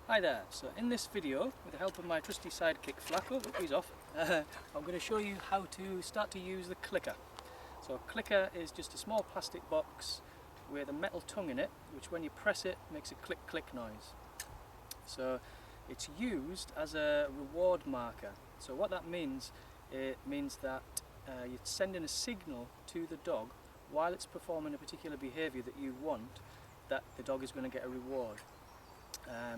Hi there, so in this video, with the help of my trusty sidekick Flacco, he's off, I'm going to show you how to start to use the clicker. So a clicker is just a small plastic box with a metal tongue in it, which when you press it makes a click click noise. So it's used as a reward marker. So what that means, it means that you're sending a signal to the dog while it's performing a particular behaviour that you want, that the dog is going to get a reward.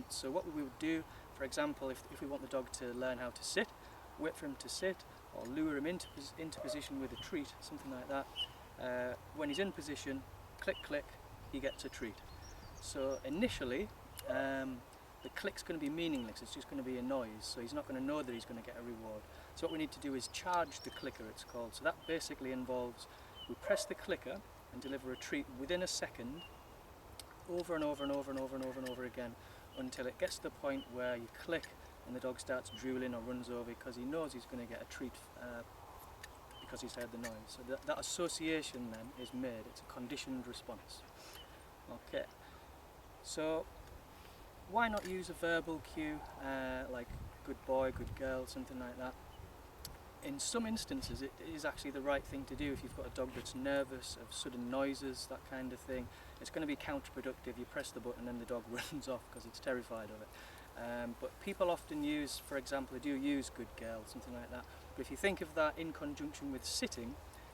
So what we would do, for example, if we want the dog to learn how to sit, wait for him to sit, or lure him into position with a treat, something like that. When he's in position, click click, he gets a treat. So initially, the click's going to be meaningless, it's just going to be a noise, so he's not going to know that he's going to get a reward. So what we need to do is charge the clicker, it's called. So that basically involves, we press the clicker and deliver a treat within a second, over and over and over and over and over and over again, until it gets to the point where you click and the dog starts drooling or runs over because he knows he's going to get a treat because he's heard the noise. So that association then is made, it's a conditioned response. Okay, so why not use a verbal cue like good boy, good girl, something like that? In some instances it is actually the right thing to do. If you've got a dog that's nervous of sudden noises, that kind of thing, it's going to be counterproductive. You press the button and the dog runs off because it's terrified of it. But people often use, for example, they do use good girl, something like that. But if you think of that in conjunction with sitting,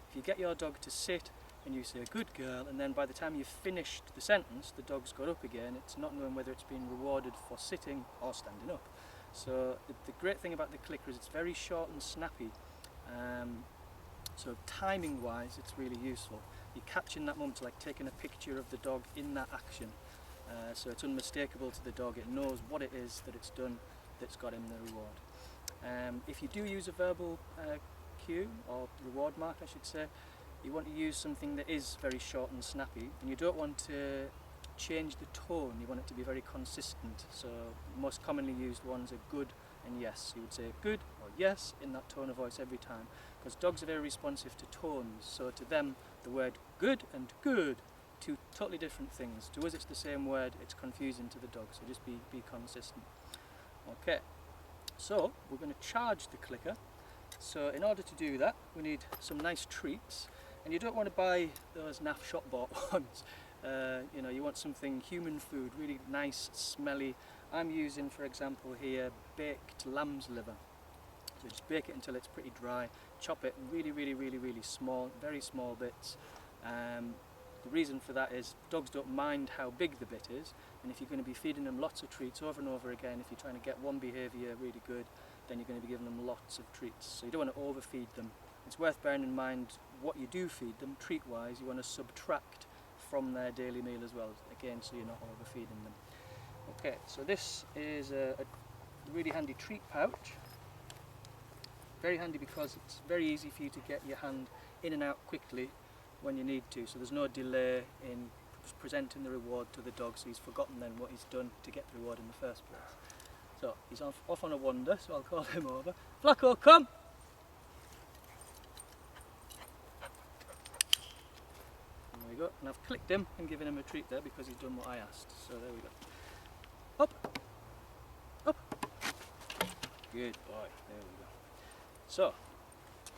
if you get your dog to sit and you say good girl, and then by the time you've finished the sentence the dog's got up again, it's not knowing whether it's being rewarded for sitting or standing up. So the great thing about the clicker is it's very short and snappy, so timing wise it's really useful. You're catching that moment, like taking a picture of the dog in that action, so it's unmistakable to the dog, it knows what it is that it's done that's got him the reward. If you do use a verbal cue or reward mark I should say, you want to use something that is very short and snappy, and you don't want to change the tone, you want it to be very consistent. So most commonly used ones are good and yes. You would say good or yes in that tone of voice every time, because dogs are very responsive to tones. So to them the word good and good, two totally different things. To us it's the same word, it's confusing to the dog, so just be consistent. Okay, so we're going to charge the clicker. So in order to do that we need some nice treats, and you don't want to buy those naff shop bought ones. You know, you want something human food, really nice, smelly. I'm using, for example here, baked lamb's liver. So just bake it until it's pretty dry, chop it really small, very small bits. The reason for that is dogs don't mind how big the bit is, and if you're going to be feeding them lots of treats over and over again, if you're trying to get one behaviour really good, then you're going to be giving them lots of treats. So you don't want to overfeed them. It's worth bearing in mind what you do feed them, treat-wise, you want to subtract from their daily meal as well, again, so you're not overfeeding them. Okay, so this is a really handy treat pouch. Very handy because it's very easy for you to get your hand in and out quickly when you need to, so there's no delay in presenting the reward to the dog, so he's forgotten then what he's done to get the reward in the first place. So he's off on a wander, so I'll call him over. Flacco, come! There we go, and I've clicked him and given him a treat there because he's done what I asked, so there we go. Up! Up! Good boy, there we go. So,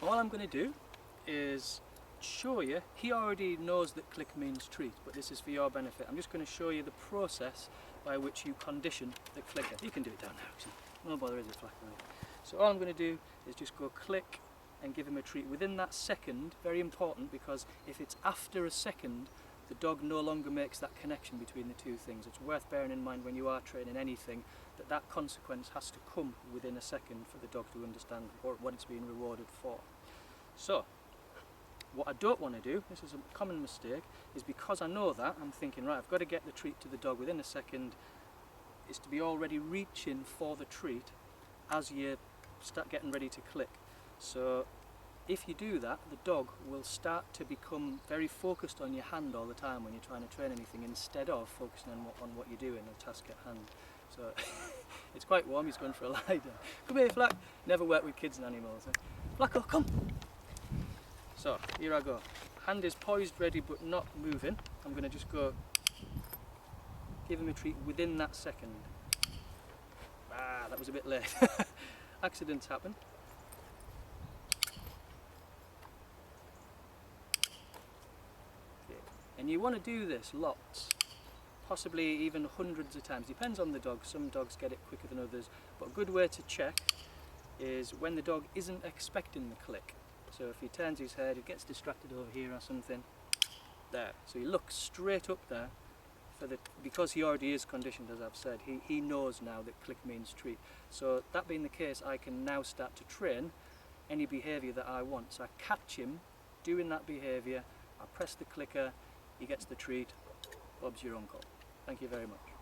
all I'm going to do is show you, he already knows that click means treat, but this is for your benefit. I'm just going to show you the process by which you condition the clicker. You can do it down there actually, no bother, is it, Flacco? So all I'm going to do is just go click and give him a treat within that second. Very important, because if it's after a second the dog no longer makes that connection between the two things. It's worth bearing in mind when you are training anything that that consequence has to come within a second for the dog to understand what it's being rewarded for. So what I don't want to do, this is a common mistake, is because I know that, I'm thinking, right, I've got to get the treat to the dog within a second, is to be already reaching for the treat as you start getting ready to click. So if you do that, the dog will start to become very focused on your hand all the time when you're trying to train anything, instead of focusing on what you're doing, the task at hand. So it's quite warm, he's going for a lie down. Come here, Flack. Never work with kids and animals. Flacco, come! So here I go. Hand is poised, ready, but not moving. I'm going to just go give him a treat within that second. Ah, that was a bit late. Accidents happen. Okay. And you want to do this lots, possibly even hundreds of times. Depends on the dog. Some dogs get it quicker than others. But a good way to check is when the dog isn't expecting the click. So if he turns his head, he gets distracted over here or something. There. So he looks straight up there. Because he already is conditioned, as I've said, he knows now that click means treat. So that being the case, I can now start to train any behaviour that I want. So I catch him doing that behaviour, I press the clicker, he gets the treat. Bob's your uncle. Thank you very much.